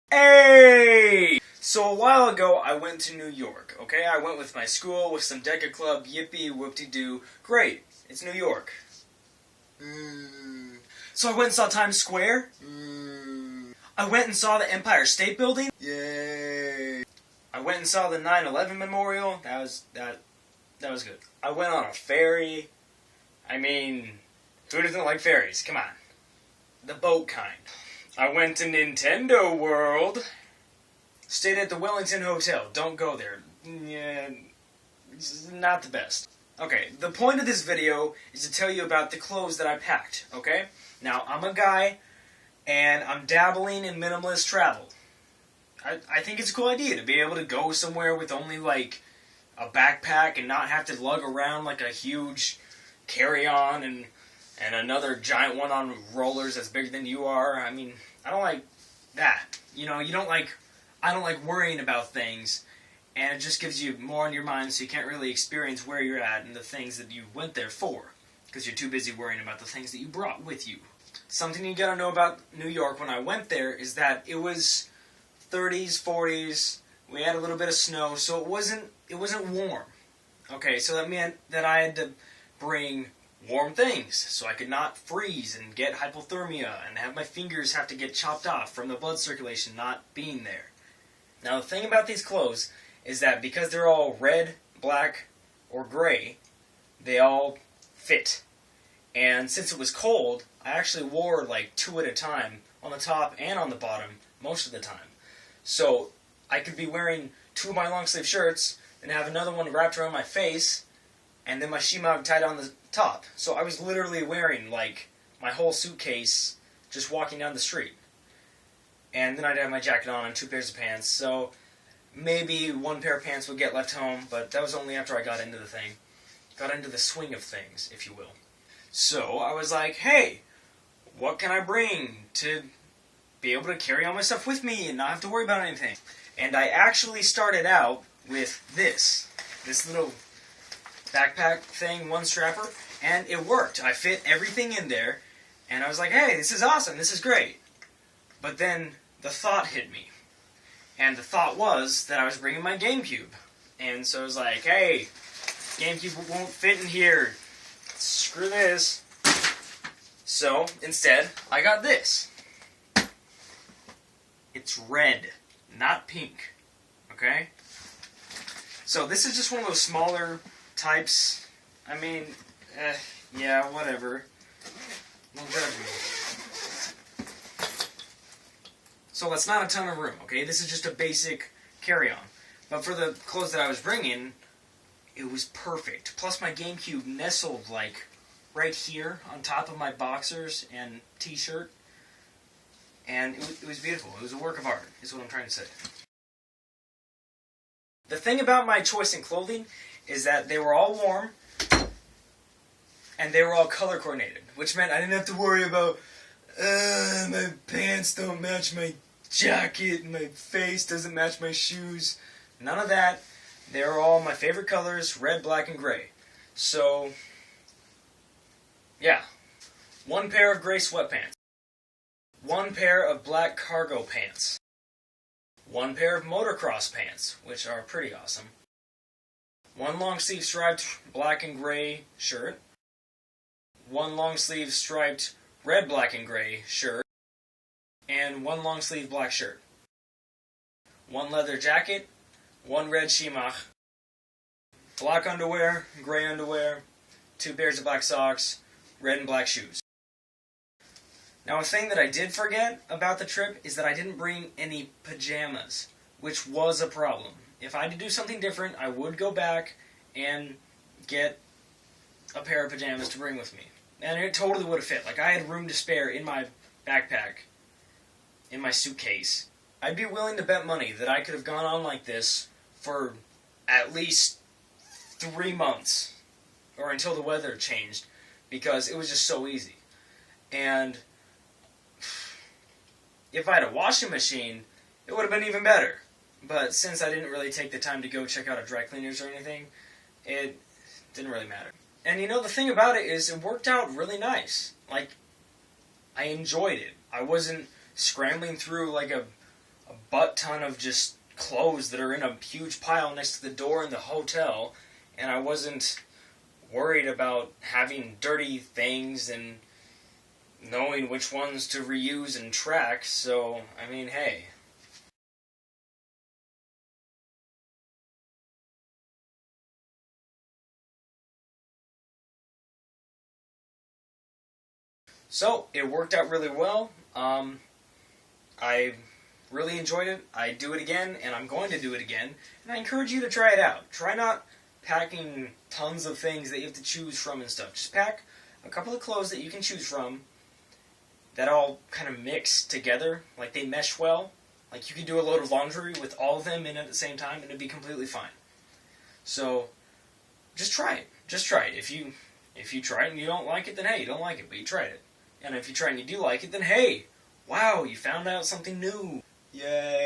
Hey! So a while ago, I went to New York, okay? I went with my school, with some Deca Club, yippee, whoop-de-doo. Great, it's New York. So I went and saw Times Square. I went and saw the Empire State Building. Yay! I went and saw the 9/11 Memorial. That was good. I went on a ferry. I mean, who doesn't like ferries? Come on. The boat kind. I went to Nintendo World. Stayed at the Wellington Hotel. Don't go there. Yeah, it's not the best. Okay, the point of this video is to tell you about the clothes that I packed, okay? Now, I'm a guy, and I'm dabbling in minimalist travel. I think it's a cool idea to be able to go somewhere with only, like, a backpack and not have to lug around, like, a huge carry-on and another giant one on rollers that's bigger than you are. I mean, I don't like that. You know, I don't like worrying about things, and it just gives you more on your mind, so you can't really experience where you're at and the things that you went there for, because you're too busy worrying about the things that you brought with you. Something you gotta know about New York when I went there is that it was 30s, 40s, we had a little bit of snow, so it wasn't warm. Okay, so that meant that I had to bring warm things, so I could not freeze and get hypothermia and have my fingers have to get chopped off from the blood circulation not being there. Now, the thing about these clothes is that because they're all red, black, or gray, they all fit. And since it was cold, I actually wore like 2 at a time, on the top and on the bottom, most of the time. So I could be wearing 2 of my long sleeve shirts and have another one wrapped around my face, and then my shemagh tied on the top. So I was literally wearing like my whole suitcase just walking down the street. And then I'd have my jacket on and 2 pairs of pants, so maybe 1 pair of pants would get left home, but that was only after I got into the thing. Got into the swing of things, if you will. So I was like, hey, what can I bring to be able to carry all my stuff with me and not have to worry about anything? And I actually started out with this little backpack thing, 1 strapper, and it worked. I fit everything in there, and I was like, hey, this is awesome, this is great. But then the thought hit me. And the thought was that I was bringing my GameCube. And so I was like, hey, GameCube won't fit in here. Screw this. So, instead, I got this. It's red, not pink. Okay? So this is just one of those smaller types. I mean, yeah, whatever. Don't judge me. So that's not a ton of room, okay? This is just a basic carry-on. But for the clothes that I was bringing, it was perfect. Plus my GameCube nestled, like, right here on top of my boxers and t-shirt. And it was beautiful. It was a work of art, is what I'm trying to say. The thing about my choice in clothing is that they were all warm, and they were all color-coordinated, which meant I didn't have to worry about, my pants don't match my jacket, and my face doesn't match my shoes. None of that. They're all my favorite colors, red, black, and gray. So, yeah. 1 pair of gray sweatpants. 1 pair of black cargo pants. 1 pair of motocross pants, which are pretty awesome. 1 long sleeve striped black and gray shirt. 1 long sleeve striped red, black, and gray shirt. And 1 long sleeve black shirt. 1 leather jacket. 1 red shemagh. Black underwear, gray underwear. 2 pairs of black socks. Red and black shoes. Now, a thing that I did forget about the trip is that I didn't bring any pajamas, which was a problem. If I had to do something different, I would go back and get a pair of pajamas to bring with me. And it totally would have fit. Like, I had room to spare in my backpack, in my suitcase. I'd be willing to bet money that I could have gone on like this for at least 3 months, or until the weather changed, because it was just so easy. And if I had a washing machine, it would have been even better. But since I didn't really take the time to go check out a dry cleaners or anything, it didn't really matter. And you know, the thing about it is it worked out really nice. Like, I enjoyed it. I wasn't scrambling through like a a butt ton of just clothes that are in a huge pile next to the door in the hotel, and I wasn't worried about having dirty things and knowing which ones to reuse and track, so, I mean, hey. So, it worked out really well. I really enjoyed it. I do it again, and I'm going to do it again, and I encourage you to try it out. Try not packing tons of things that you have to choose from and stuff. Just pack a couple of clothes that you can choose from that all kind of mix together, like they mesh well. Like you could do a load of laundry with all of them in at the same time, and it'd be completely fine. So, just try it. Just try it. If you try it and you don't like it, then hey, you don't like it, but you tried it. And if you try and you do like it, then hey, wow, you found out something new. Yay.